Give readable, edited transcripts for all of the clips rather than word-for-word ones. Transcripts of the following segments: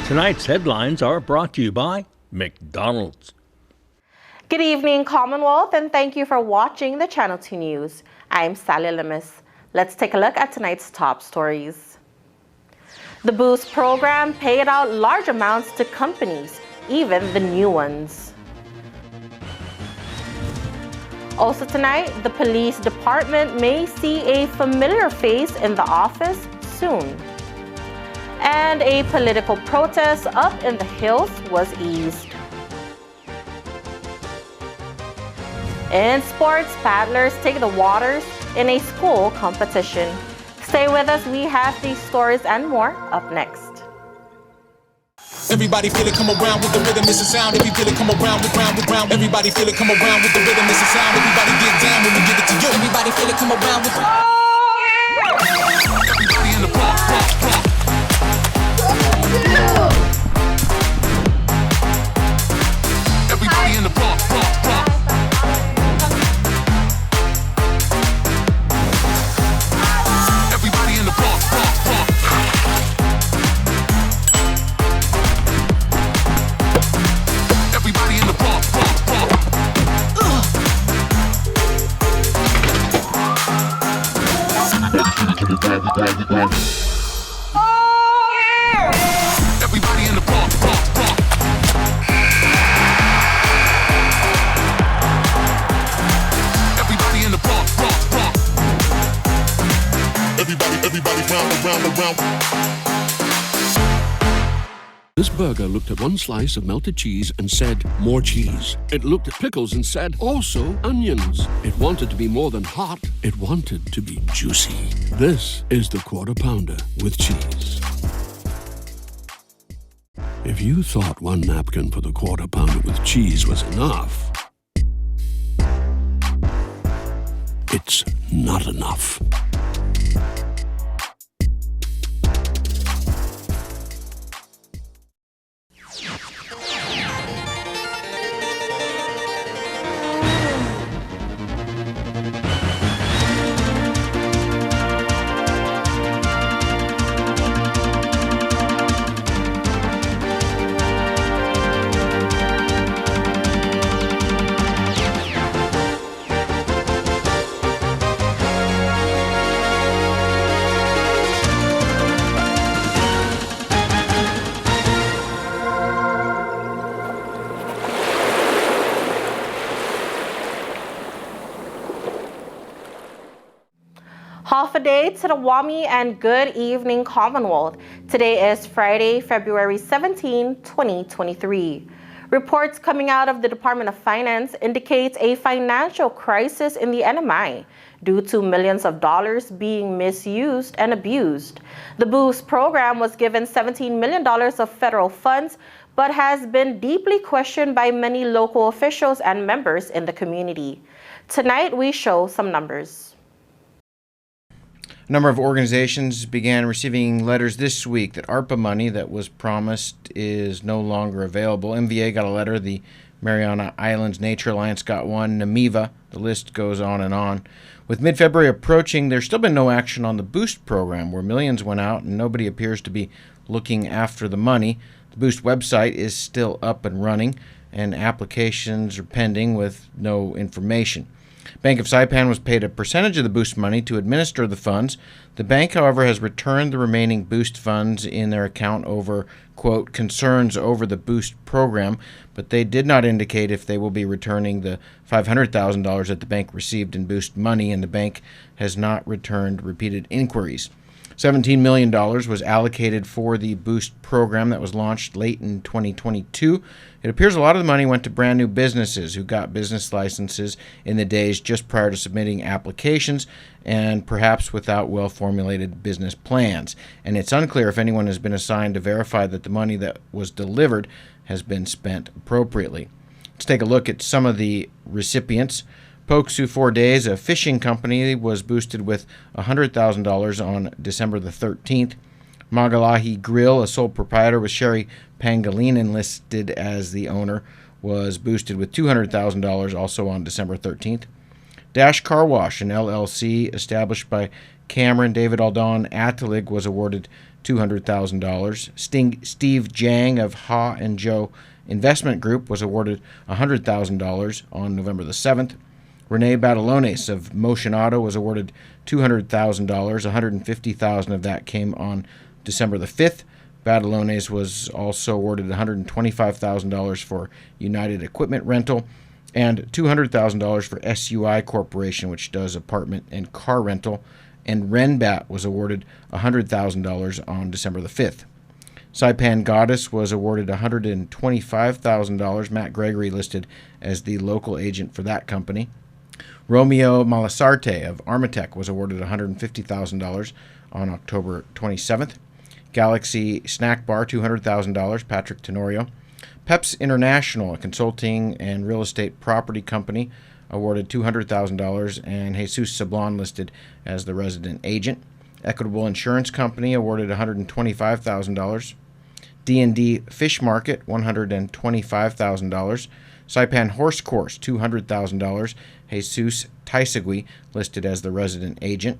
Tonight's headlines are brought to you by McDonald's. Good evening, Commonwealth, and thank you for watching the Channel 2 News. I'm Sally Limis. Let's take a look at tonight's top stories. The Boost program paid out large amounts to companies, even the new ones. Also tonight, the police department may see a familiar face in the office soon. And a political protest up in the hills was eased. In sports, paddlers take the waters in a school competition. Stay with us, we have these stories and more up next. Everybody feel it, come around with the rhythm, it's a sound. If you feel it, come around, round. Everybody feel it, come around with the rhythm, it's a sound. Everybody get down when we give it to you. Everybody feel it, come around with everybody in the block. Everybody in the block. Everybody in the block. Everybody in the block. Everybody in the block. Everybody in the block. Everybody round. This burger looked at one slice of melted cheese and said, more cheese. It looked at pickles and said, also onions. It wanted to be more than hot. It wanted to be juicy. This is the Quarter Pounder with cheese. If you thought one napkin for the Quarter Pounder with cheese was enough, it's not enough. Half a day to the Wami and good evening, Commonwealth. Today is Friday, February 17, 2023. Reports coming out of the Department of Finance indicates a financial crisis in the NMI due to millions of dollars being misused and abused. The Boost program was given $17 million of federal funds, but has been deeply questioned by many local officials and members in the community. Tonight, we show some numbers. A number of organizations began receiving letters this week that ARPA money that was promised is no longer available. MVA got a letter, the Mariana Islands Nature Alliance got one, NAMIVA, the list goes on and on. With mid-February approaching, there's still been no action on the Boost program, where millions went out and nobody appears to be looking after the money. The Boost website is still up and running, and applications are pending with no information. Bank of Saipan was paid a percentage of the Boost money to administer the funds. The bank, however, has returned the remaining Boost funds in their account over, quote, concerns over the Boost program, but they did not indicate if they will be returning the $500,000 that the bank received in Boost money, and the bank has not returned repeated inquiries. $17 million was allocated for the Boost program that was launched late in 2022. It appears a lot of the money went to brand new businesses who got business licenses in the days just prior to submitting applications, and perhaps without well-formulated business plans. And it's unclear if anyone has been assigned to verify that the money that was delivered has been spent appropriately. Let's take a look at some of the recipients. Poksu 4 Days, a fishing company, was boosted with $100,000 on December the 13th. Magalahi Grill, a sole proprietor with Sherry Pangolin listed as the owner, was boosted with $200,000 also on December 13th. Dash Car Wash, an LLC established by Cameron David Aldon Atalig, was awarded $200,000. Steve Jang of Ha and Joe Investment Group was awarded $100,000 on November the 7th. Renee Badalones of Motion Auto was awarded $200,000. $150,000 of that came on December the 5th. Badalones was also awarded $125,000 for United Equipment Rental and $200,000 for SUI Corporation, which does apartment and car rental. And Renbat was awarded $100,000 on December the 5th. Saipan Goddess was awarded $125,000. Matt Gregory listed as the local agent for that company. Romeo Malasarte of Armatech was awarded $150,000 on October 27th. Galaxy Snack Bar, $200,000, Patrick Tenorio. Peps International, a consulting and real estate property company, awarded $200,000, and Jesus Sablon listed as the resident agent. Equitable Insurance Company awarded $125,000. D&D Fish Market, $125,000. Saipan Horse Course, $200,000. Jesus Taisagui listed as the resident agent.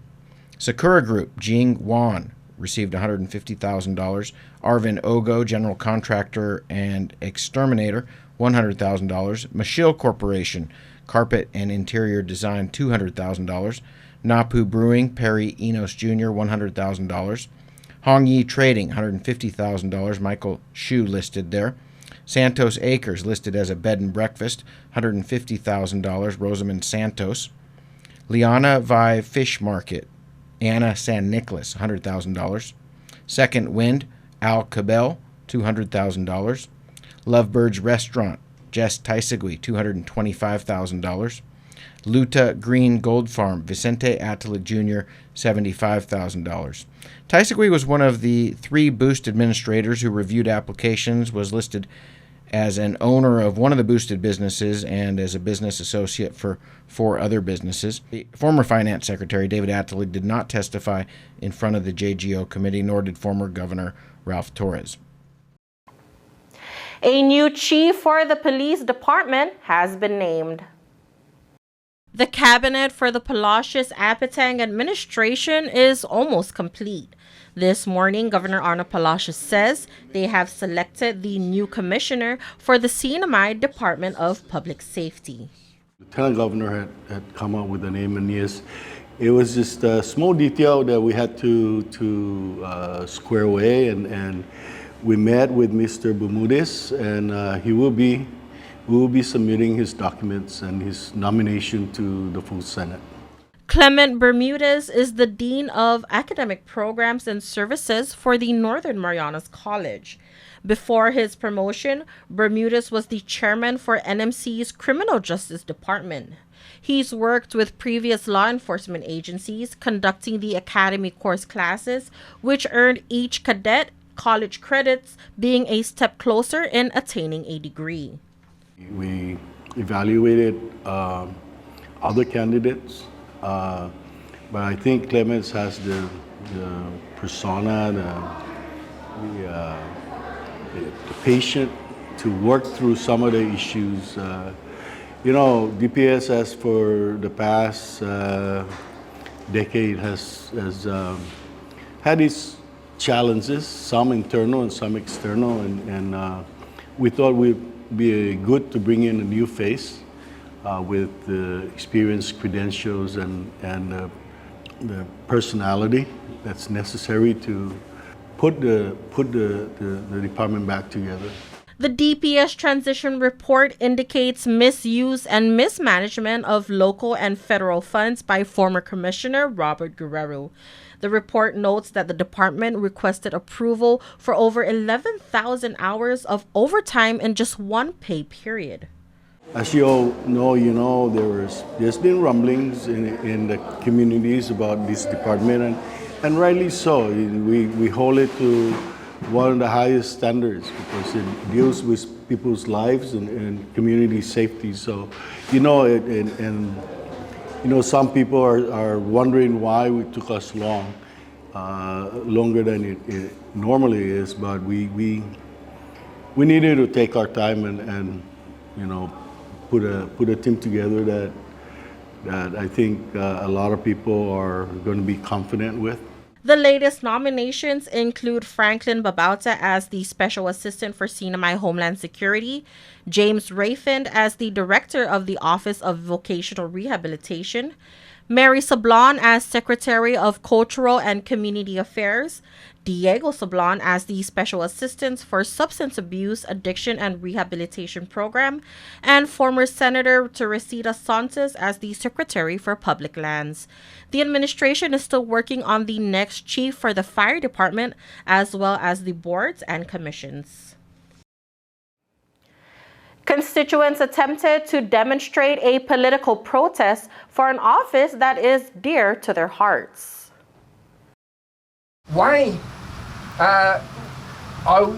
Sakura Group, Jing Wan, received $150,000. Arvin Ogo, general contractor and exterminator, $100,000. Mashil Corporation, carpet and interior design, $200,000. Napu Brewing, Perry Enos Jr., $100,000. Hong Yi Trading, $150,000. Michael Shu listed there. Santos Acres listed as a bed and breakfast, $150,000. Rosamond Santos. Liana Vi Fish Market, Anna San Nicolas, $100,000. Second Wind, Al Cabell, $200,000. Lovebirds Restaurant, Jess Taisagui, $225,000. Luta Green Gold Farm, Vicente Atalig Jr., $75,000. Taisagui was one of the 3 Boost administrators who reviewed applications, was listed as an owner of one of the boosted businesses and as a business associate for 4 other businesses. The former Finance Secretary David Atalig did not testify in front of the JGO committee, nor did former Governor Ralph Torres. A new chief for the police department has been named. The cabinet for the Palacios Apatang administration is almost complete. This morning, Governor Arno Palacios says they have selected the new commissioner for the CNMI Department of Public Safety. Lieutenant Governor had come up with the name, and yes, it was just a small detail that we had to square away, and we met with Mr. Bermudez, and we will be submitting his documents and his nomination to the full Senate. Clement Bermudez is the Dean of Academic Programs and Services for the Northern Marianas College. Before his promotion, Bermudez was the chairman for NMC's Criminal Justice Department. He's worked with previous law enforcement agencies conducting the academy course classes, which earned each cadet college credits, being a step closer in attaining a degree. We evaluated other candidates, but I think Clemens has the persona, the patient to work through some of the issues. DPS has for the past decade has had its challenges, some internal and some external, and we thought we'd be good to bring in a new face with the experience, credentials, and the personality that's necessary to put the department back together. The DPS transition report indicates misuse and mismanagement of local and federal funds by former Commissioner Robert Guerrero. The report notes that the department requested approval for over 11,000 hours of overtime in just one pay period. As you all know, there's been rumblings in the communities about this department, and rightly so. We hold it to one of the highest standards because it deals with people's lives and community safety. So, some people are wondering why it took us longer than it normally is, but we needed to take our time and put a team together that I think a lot of people are going to be confident with. The latest nominations include Franklin Babauta as the Special Assistant for CNMI Homeland Security, James Rayford as the Director of the Office of Vocational Rehabilitation, Mary Sablon as Secretary of Cultural and Community Affairs, Diego Sablon as the Special Assistant for Substance Abuse, Addiction, and Rehabilitation Program, and former Senator Teresita Santos as the Secretary for Public Lands. The administration is still working on the next chief for the fire department, as well as the boards and commissions. Constituents attempted to demonstrate a political protest for an office that is dear to their hearts. Why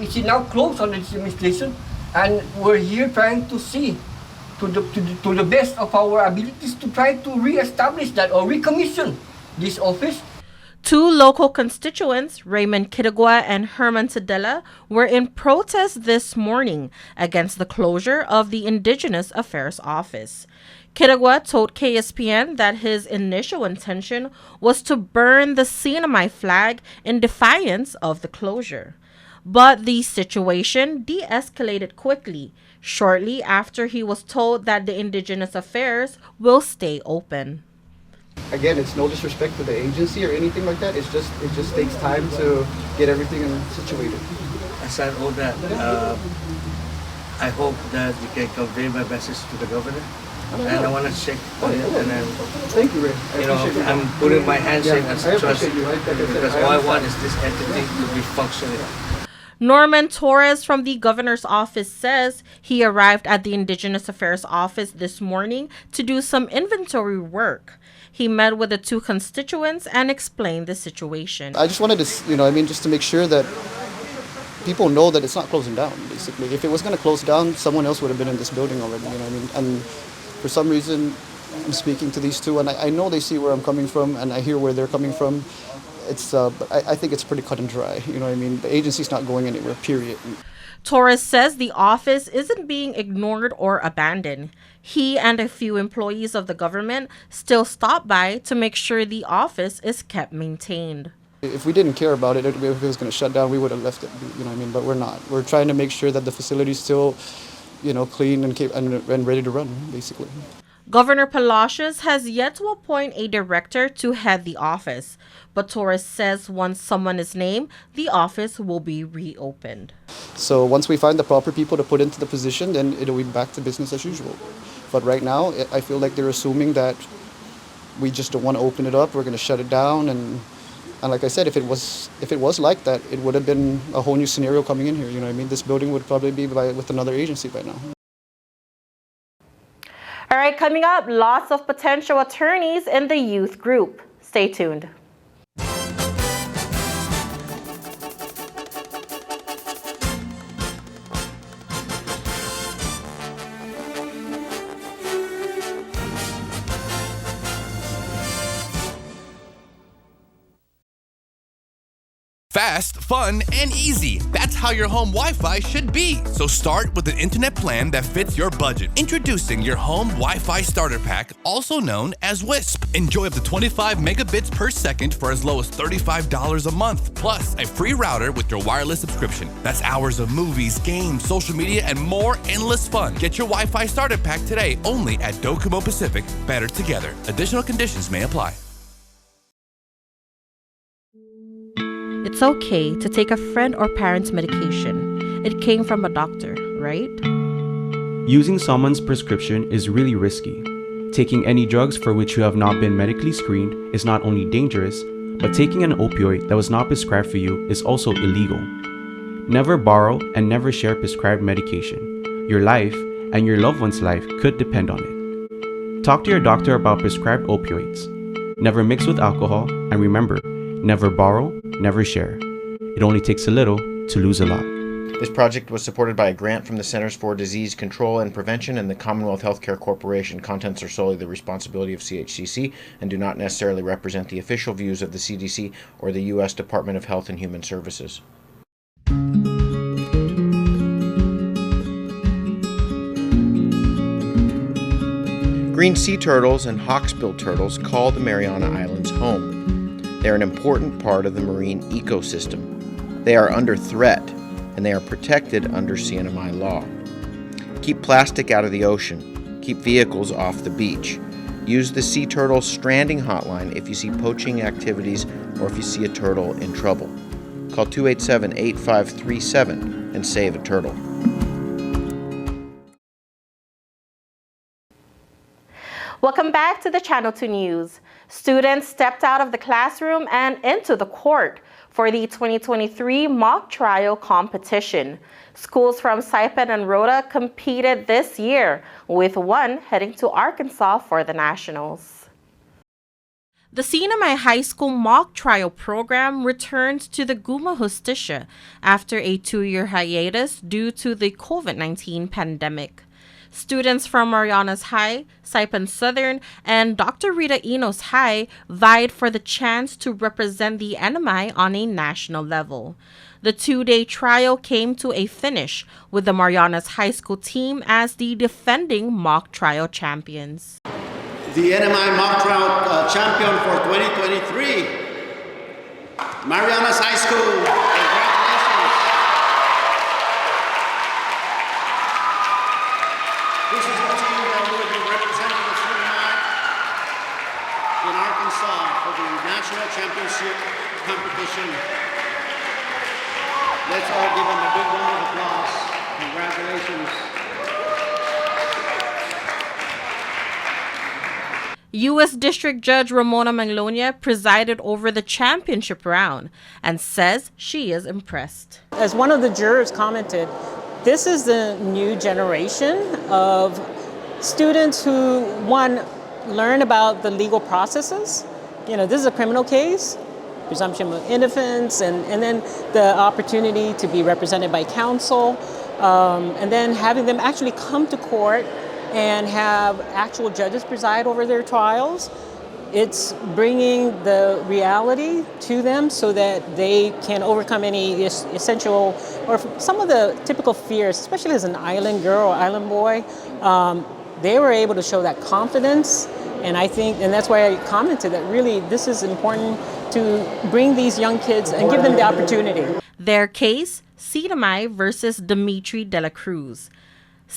is it now closed on this administration? And we're here trying to see to the best of our abilities to try to re-establish that or recommission this office. Two local constituents, Raymond Kitagwa and Herman Tadella, were in protest this morning against the closure of the Indigenous Affairs office. Kitagwa told KSPN that his initial intention was to burn the CNMI flag in defiance of the closure. But the situation de-escalated quickly, shortly after he was told that the Indigenous Affairs will stay open. Again, it's no disrespect to the agency or anything like that. It just takes time to get everything situated. Aside all that, I hope that we can convey my message to the governor. And I want to shake on it, and then thank you, Ray. I'm putting my handshake as a trust because because all I want is this entity to be functioning. Norman Torres from the governor's office says he arrived at the Indigenous Affairs office this morning to do some inventory work. He met with the two constituents and explained the situation. I just wanted to, just to make sure that people know that it's not closing down, basically. If it was going to close down, someone else would have been in this building already, And for some reason, I'm speaking to these two, and I know they see where I'm coming from, and I hear where they're coming from. But I think it's pretty cut and dry, The agency's not going anywhere, period. Torres says the office isn't being ignored or abandoned. He and a few employees of the government still stop by to make sure the office is kept maintained. If we didn't care about it, if it was going to shut down, we would have left it, But we're not. We're trying to make sure that the facility's still, clean and ready to run, basically. Governor Palacios has yet to appoint a director to head the office, but Torres says once someone is named, the office will be reopened. So once we find the proper people to put into the position, then it'll be back to business as usual. But right now, I feel like they're assuming that we just don't want to open it up. We're going to shut it down, and like I said, if it was like that, it would have been a whole new scenario coming in here. This building would probably be with another agency by now. All right, coming up, lots of potential attorneys in the youth group. Stay tuned. Fast, fun, and easy. That's how your home Wi-Fi should be. So start with an internet plan that fits your budget. Introducing your home Wi-Fi starter pack, also known as WISP. Enjoy up to 25 megabits per second for as low as $35 a month. Plus, a free router with your wireless subscription. That's hours of movies, games, social media, and more endless fun. Get your Wi-Fi starter pack today only at Docomo Pacific. Better together. Additional conditions may apply. It's okay to take a friend or parent's medication. It came from a doctor, right? Using someone's prescription is really risky. Taking any drugs for which you have not been medically screened is not only dangerous, but taking an opioid that was not prescribed for you is also illegal. Never borrow and never share prescribed medication. Your life and your loved one's life could depend on it. Talk to your doctor about prescribed opioids. Never mix with alcohol, and remember, never borrow, never share. It only takes a little to lose a lot. This project was supported by a grant from the Centers for Disease Control and Prevention and the Commonwealth Healthcare Corporation. Contents are solely the responsibility of CHCC and do not necessarily represent the official views of the CDC or the U.S. Department of Health and Human Services. Green sea turtles and hawksbill turtles call the Mariana Islands home. They're an important part of the marine ecosystem. They are under threat, and they are protected under CNMI law. Keep plastic out of the ocean. Keep vehicles off the beach. Use the Sea Turtle Stranding Hotline if you see poaching activities or if you see a turtle in trouble. Call 287-8537 and save a turtle. Welcome back to the Channel 2 News. Students stepped out of the classroom and into the court for the 2023 mock trial competition. Schools from Saipan and Rhoda competed this year, with one heading to Arkansas for the Nationals. The CNMI High School mock trial program returned to the Guma Justicia after a 2-year hiatus due to the COVID-19 pandemic. Students from Marianas High, Saipan Southern, and Dr. Rita Enos High vied for the chance to represent the NMI on a national level. The 2-day trial came to a finish with the Marianas High School team as the defending mock trial champions. The NMI mock trial champion for 2023, Marianas High School. This is the team that will be representing the CNMI in Arkansas for the national championship competition. Let's all give them a big round of applause. Congratulations. U.S. District Judge Ramona Manglonia presided over the championship round and says she is impressed. As one of the jurors commented, this is the new generation of students who, one, learn about the legal processes. You know, this is a criminal case, presumption of innocence, and then the opportunity to be represented by counsel, and then having them actually come to court and have actual judges preside over their trials. It's bringing the reality to them so that they can overcome any essential or some of the typical fears, especially as an island girl or island boy. They were able to show that confidence, and I think, and that's why I commented that really this is important to bring these young kids and give them the opportunity. Their case, CNMI versus Dimitri de la Cruz.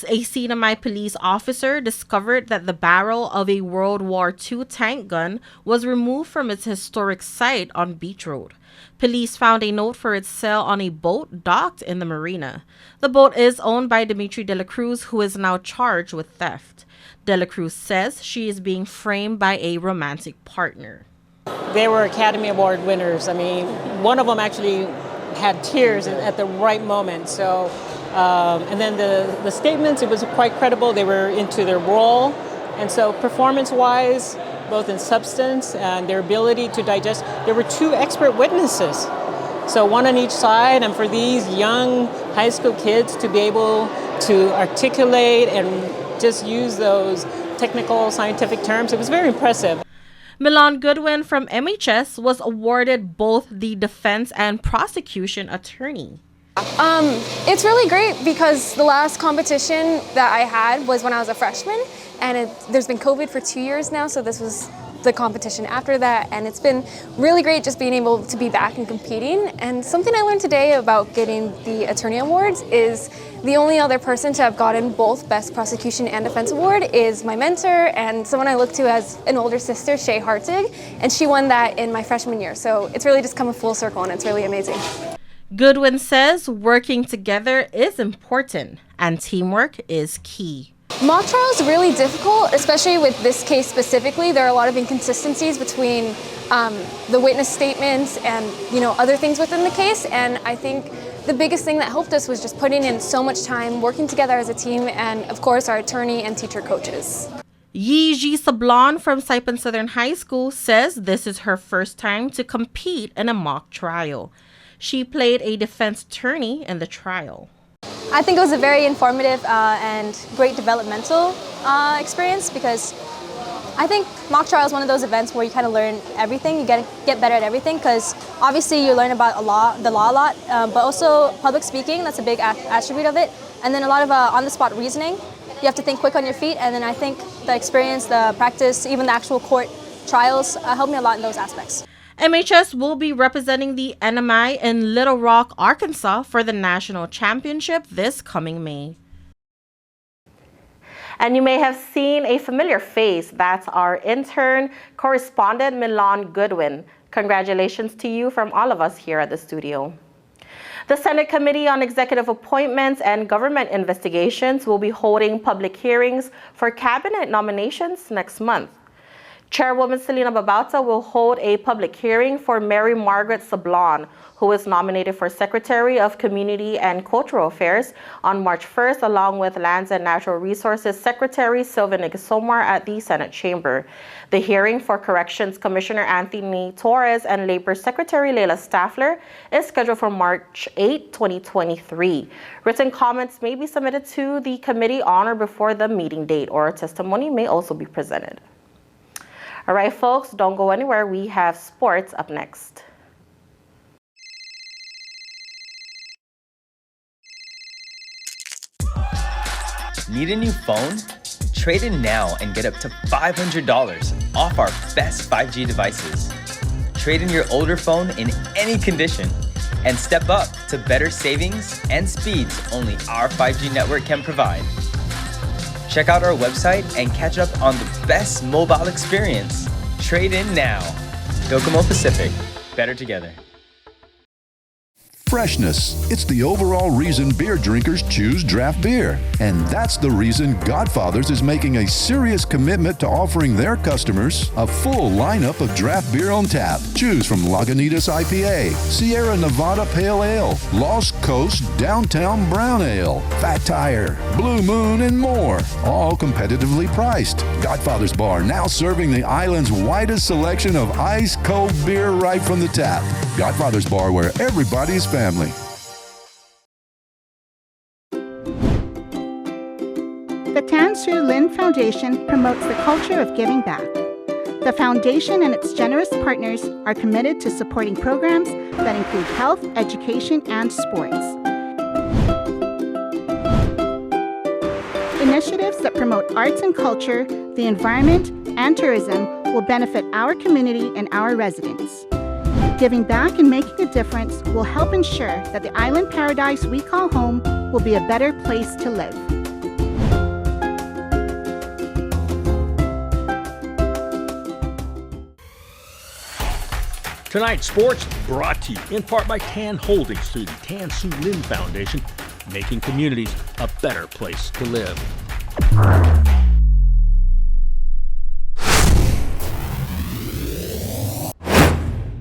A CNMI police officer discovered that the barrel of a World War II tank gun was removed from its historic site on Beach Road. Police found a note for its sale on a boat docked in the marina. The boat is owned by Dimitri de la Cruz, who is now charged with theft. De la Cruz says she is being framed by a romantic partner. They were Academy Award winners. I mean, one of them actually had tears at the right moment. So. And then the statements, it was quite credible. They were into their role. And so performance-wise, both in substance and their ability to digest, there were 2 expert witnesses. So one on each side, and for these young high school kids to be able to articulate and just use those technical scientific terms, it was very impressive. Milan Goodwin from MHS was awarded both the defense and prosecution attorney. It's really great because the last competition that I had was when I was a freshman, and there's been COVID for 2 years now, so this was the competition after that, and it's been really great just being able to be back and competing. And something I learned today about getting the attorney awards is the only other person to have gotten both Best Prosecution and Defense Award is my mentor and someone I look to as an older sister, Shay Hartig, and she won that in my freshman year. So it's really just come a full circle, and it's really amazing. Goodwin says working together is important and teamwork is key. Mock trial is really difficult, especially with this case specifically. There are a lot of inconsistencies between the witness statements and other things within the case, and I think the biggest thing that helped us was just putting in so much time, working together as a team, and of course our attorney and teacher coaches. Yi Ji Sablon from Saipan Southern High School says this is her first time to compete in a mock trial. She played a defense attorney in the trial. I think it was a very informative and great developmental experience because I think mock trial is one of those events where you kind of learn everything. You get better at everything because obviously you learn about the law a lot, but also public speaking, that's a big attribute of it. And then a lot of on-the-spot reasoning you have to think quick on your feet, and then I think the experience, the practice, even the actual court trials helped me a lot in those aspects. MHS will be representing the NMI in Little Rock, Arkansas for the national championship this coming May. And you may have seen a familiar face. That's our intern correspondent, Milan Goodwin. Congratulations to you from all of us here at the studio. The Senate Committee on Executive Appointments and Government Investigations will be holding public hearings for cabinet nominations next month. Chairwoman Selena Babauta will hold a public hearing for Mary Margaret Sablon, who is nominated for Secretary of Community and Cultural Affairs on March 1st, along with Lands and Natural Resources Secretary Sylvan Igasomar at the Senate Chamber. The hearing for Corrections Commissioner Anthony Torres and Labor Secretary Leila Staffler is scheduled for March 8, 2023. Written comments may be submitted to the committee on or before the meeting date, or testimony may also be presented. All right, folks, don't go anywhere. We have sports up next. Need a new phone? Trade in now and get up to $500 off our best 5G devices. Trade in your older phone in any condition and step up to better savings and speeds only our 5G network can provide. Check out our website and catch up on the best mobile experience. Trade in now. Docomo Pacific. Better together. Freshness. It's the overall reason beer drinkers choose draft beer. And that's the reason Godfather's is making a serious commitment to offering their customers a full lineup of draft beer on tap. Choose from Lagunitas IPA, Sierra Nevada Pale Ale, Lost Coast Downtown Brown Ale, Fat Tire, Blue Moon, and more. All competitively priced. Godfather's Bar now serving the island's widest selection of ice cold beer right from the tap. Godfather's Bar, where everybody's family. The Tan Su Lin Foundation promotes the culture of giving back. The foundation and its generous partners are committed to supporting programs that include health, education, and sports. Initiatives that promote arts and culture, the environment, and tourism will benefit our community and our residents. Giving back and making a difference will help ensure that the island paradise we call home will be a better place to live. Tonight's sports brought to you in part by Tan Holdings through the Tan Su Lin Foundation, making communities a better place to live.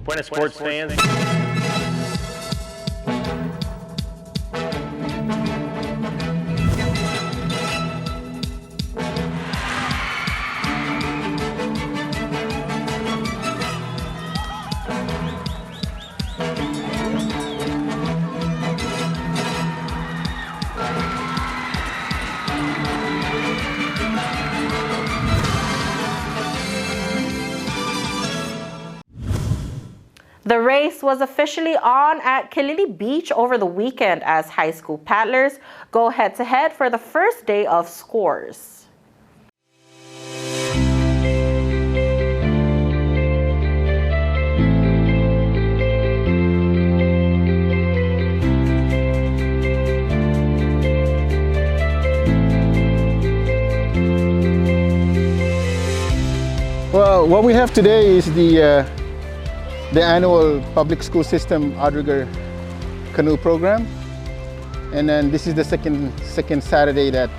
Buenas sports fans. The race was officially on at Kilili Beach over the weekend as high school paddlers go head-to-head for the first day of scores. Well, what we have today is the annual public school system outrigger canoe program, and then this is the second Saturday that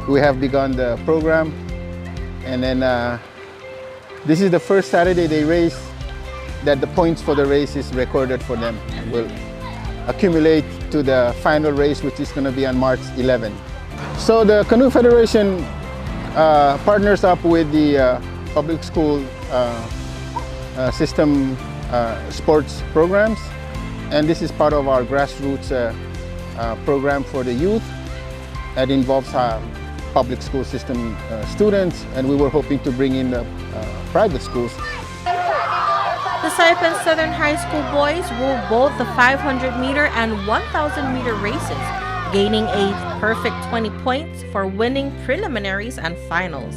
we have begun the program, and then this is the first Saturday they race that the points for the race is recorded for them. Will accumulate to the final race, which is going to be on March 11. So the Canoe Federation partners up with the public school system sports programs, and this is part of our grassroots program for the youth that involves public school system students, and we were hoping to bring in the private schools. The Saipan Southern High School boys ruled both the 500-meter and 1,000-meter races, gaining a perfect 20 points for winning preliminaries and finals.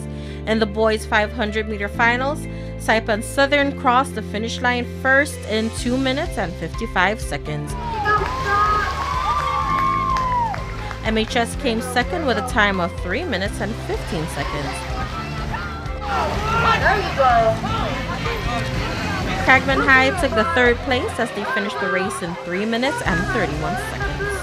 In the boys' 500-meter finals, Saipan Southern crossed the finish line first in 2 minutes and 55 seconds. MHS came second with a time of 3 minutes and 15 seconds. There you go. Cragman High took the third place as they finished the race in 3 minutes and 31 seconds.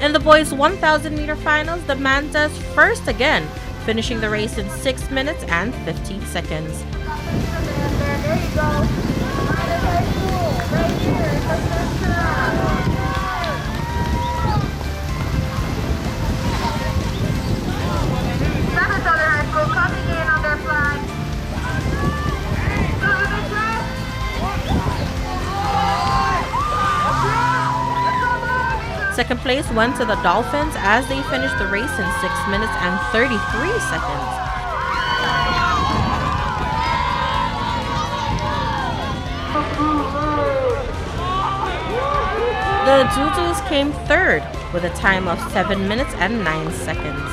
In the boys' 1,000-meter finals, the Mantas first again, finishing the race in 6 minutes and 15 seconds. There you go. Right here. Southern High School coming in on their flag. Second place went to the Dolphins as they finished the race in 6 minutes and 33 seconds. The Zuzus came third with a time of 7 minutes and 9 seconds.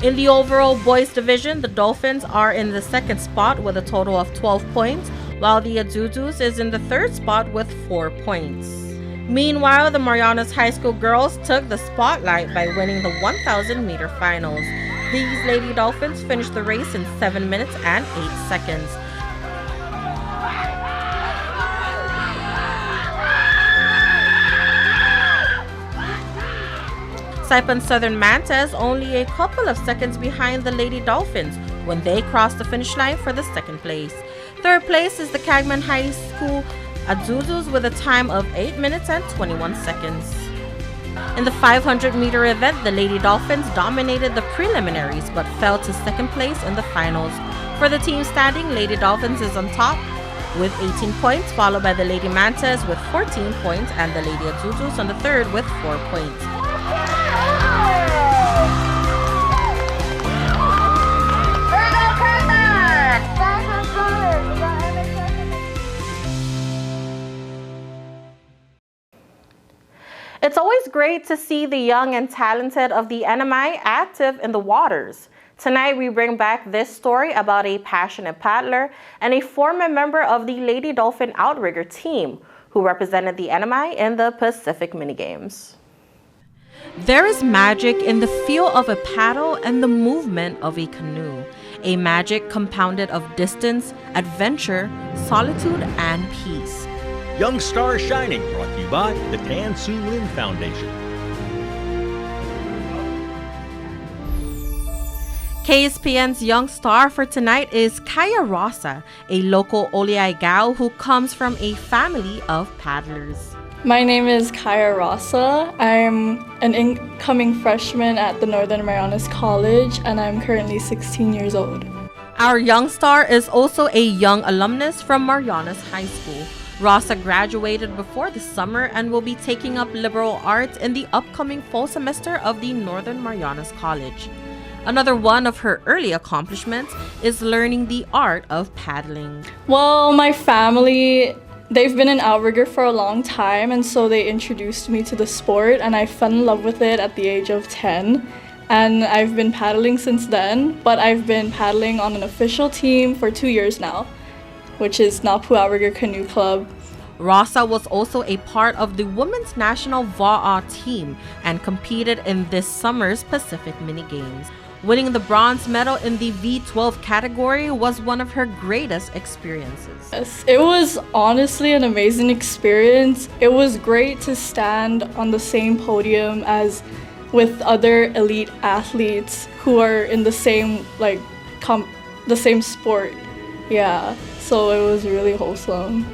In the overall boys division, the Dolphins are in the second spot with a total of 12 points, while the Zuzus is in the third spot with 4 points. Meanwhile, the Marianas High School girls took the spotlight by winning the 1,000-meter finals. These Lady Dolphins finished the race in 7 minutes and 8 seconds. Saipan Southern Mantas only a couple of seconds behind the Lady Dolphins when they crossed the finish line for the second place. Third place is the Cagman High School Azuzus with a time of 8 minutes and 21 seconds. In the 500-meter event, the Lady Dolphins dominated the preliminaries but fell to second place in the finals. For the team standing, Lady Dolphins is on top with 18 points, followed by the Lady Mantas with 14 points and the Lady Azuzus on the third with 4 points. It's always great to see the young and talented of the NMI active in the waters. Tonight, we bring back this story about a passionate paddler and a former member of the Lady Dolphin Outrigger team who represented the NMI in the Pacific Minigames. There is magic in the feel of a paddle and the movement of a canoe, a magic compounded of distance, adventure, solitude, and peace. Young Star Shining, brought to you by the Tan Su Lin Foundation. KSPN's Young Star for tonight is Kaya Rosa, a local Oliaigao who comes from a family of paddlers. My name is Kaya Rosa. I'm an incoming freshman at the Northern Marianas College, and I'm currently 16 years old. Our Young Star is also a young alumnus from Marianas High School. Rosa graduated before the summer and will be taking up liberal arts in the upcoming fall semester of the Northern Marianas College. Another one of her early accomplishments is learning the art of paddling. Well, my family, they've been an outrigger for a long time, and so they introduced me to the sport, and I fell in love with it at the age of 10. And I've been paddling since then, but I've been paddling on an official team for 2 years now, which is Napu Outrigger Canoe Club. Rosa was also a part of the Women's National Va'a team and competed in this summer's Pacific Minigames. Winning the bronze medal in the V12 category was one of her greatest experiences. Yes, it was honestly an amazing experience. It was great to stand on the same podium as with other elite athletes who are in the same the same sport. Yeah, so it was really wholesome.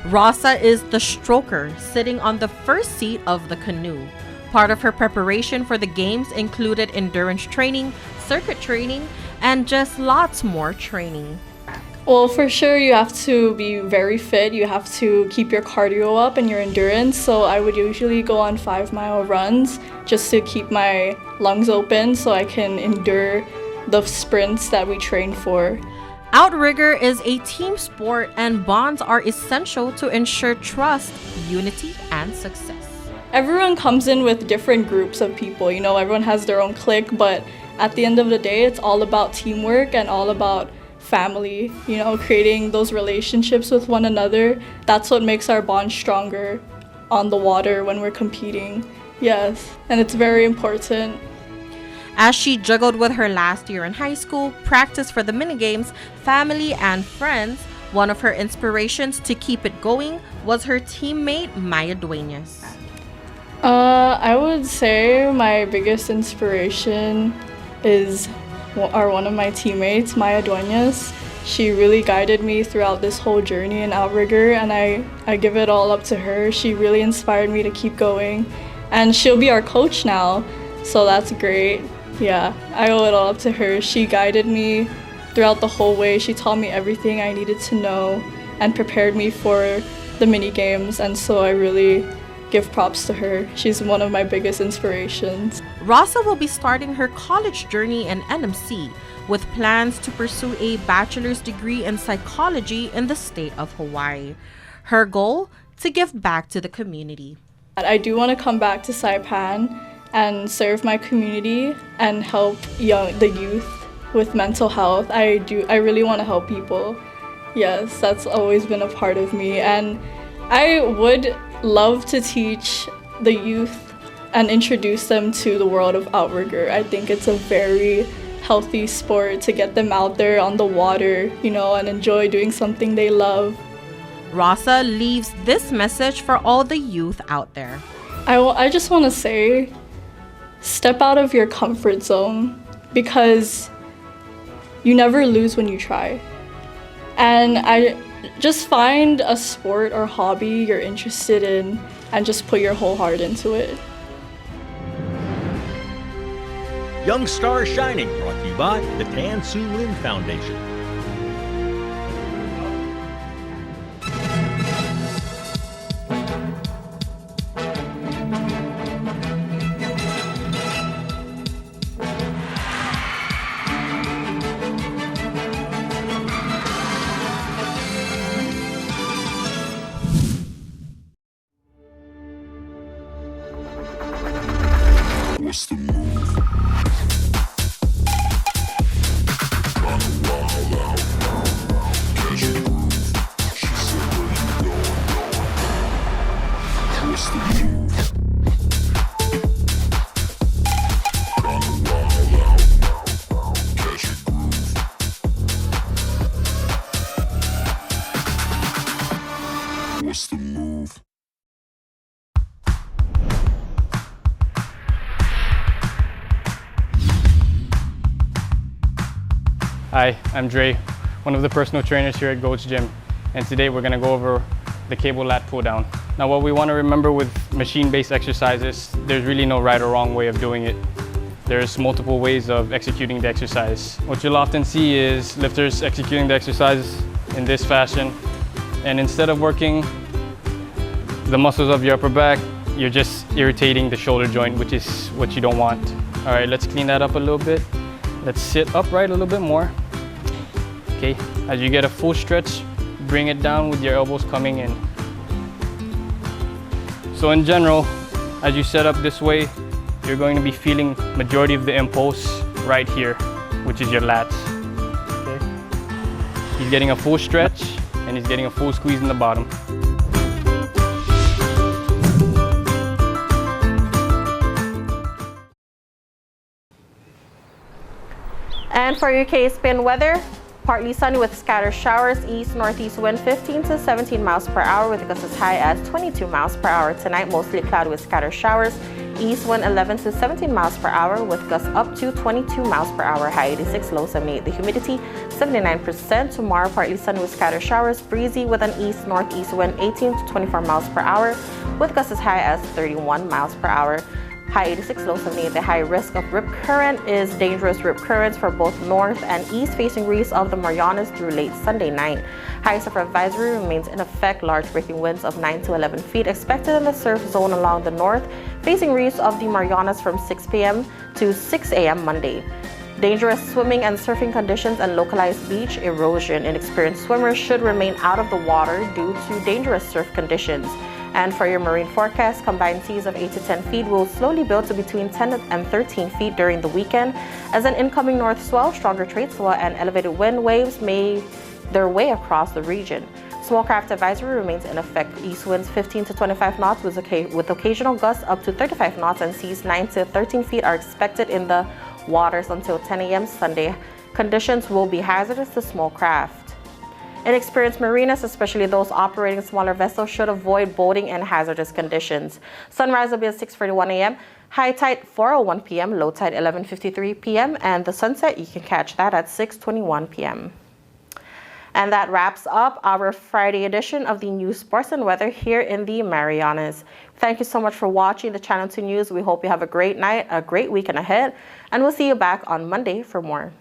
Rosa is the stroker, sitting on the first seat of the canoe. Part of her preparation for the games included endurance training, circuit training, and just lots more training. Well, for sure, you have to be very fit. You have to keep your cardio up and your endurance. So I would usually go on 5-mile runs just to keep my lungs open so I can endure the sprints that we train for. Outrigger is a team sport and bonds are essential to ensure trust, unity, and success. everyone comes in with different groups of people. You know, everyone has their own clique, but at the end of the day, it's all about teamwork and all about family, you know, creating those relationships with one another. That's what makes our bond stronger on the water when we're competing. Yes, and it's very important. As she juggled with her last year in high school, practice for the minigames, family, and friends, one of her inspirations to keep it going was her teammate, Maya Duenas. I would say my biggest inspiration are one of my teammates, Maya Duenas. She really guided me throughout this whole journey in outrigger, and I give it all up to her. She really inspired me to keep going, and she'll be our coach now, so that's great. Yeah, I owe it all up to her. She guided me throughout the whole way. She taught me everything I needed to know and prepared me for the mini games, and so I really give props to her. She's one of my biggest inspirations. Rosa will be starting her college journey in NMC with plans to pursue a bachelor's degree in psychology in the state of Hawaii. Her goal, to give back to the community. I do want to come back to Saipan and serve my community and help the youth with mental health. I really want to help people. Yes, that's always been a part of me, and I would love to teach the youth and introduce them to the world of outrigger. I think it's a very healthy sport to get them out there on the water, you know, and enjoy doing something they love. Rosa leaves this message for all the youth out there. I just want to say, step out of your comfort zone, because you never lose when you try. And I just find a sport or hobby you're interested in and just put your whole heart into it. Young Stars Shining, brought to you by the Tan Su Lin Foundation. What's the move? What's the move? Hi, I'm Dre, one of the personal trainers here at Goat's Gym, and today we're going to go over the cable lat pull down. Now what we want to remember with machine-based exercises, there's really no right or wrong way of doing it. There's multiple ways of executing the exercise. What you'll often see is lifters executing the exercise in this fashion, and instead of working the muscles of your upper back, you're just irritating the shoulder joint, which is what you don't want. All right, let's clean that up a little bit. Let's sit upright a little bit more. Okay, as you get a full stretch, bring it down with your elbows coming in. So in general, as you set up this way, you're going to be feeling majority of the impulse right here, which is your lats. Okay. He's getting a full stretch and he's getting a full squeeze in the bottom. And for your KSPN weather, partly sunny with scattered showers, east-northeast wind 15 to 17 miles per hour with gusts as high as 22 miles per hour. Tonight, mostly cloudy with scattered showers, east wind 11 to 17 miles per hour with gusts up to 22 miles per hour, high 86, low 78. The humidity 79%. Tomorrow, partly sunny with scattered showers, breezy with an east-northeast wind 18 to 24 miles per hour with gusts as high as 31 miles per hour. High 86, low 78. The high risk of rip current is dangerous rip currents for both north and east facing reefs of the Marianas through late Sunday night. High surf advisory remains in effect. Large breaking winds of 9 to 11 feet expected in the surf zone along the north facing reefs of the Marianas from 6 p.m. to 6 a.m. Monday. Dangerous swimming and surfing conditions and localized beach erosion. Inexperienced swimmers should remain out of the water due to dangerous surf conditions. And for your marine forecast, combined seas of 8 to 10 feet will slowly build to between 10 and 13 feet during the weekend as an incoming north swell, stronger trade swell, and elevated wind waves made their way across the region. Small craft advisory remains in effect. East winds 15 to 25 knots with occasional gusts up to 35 knots, and seas 9 to 13 feet are expected in the waters until 10 a.m. Sunday. Conditions will be hazardous to small craft. Inexperienced mariners, especially those operating smaller vessels, should avoid boating in hazardous conditions. Sunrise will be at 6:41 a.m., high tide 4:01 p.m., low tide 11:53 p.m., and the sunset, you can catch that at 6:21 p.m. And that wraps up our Friday edition of the News, Sports, and Weather here in the Marianas. Thank you so much for watching the Channel 2 News. We hope you have a great night, a great weekend ahead, and we'll see you back on Monday for more.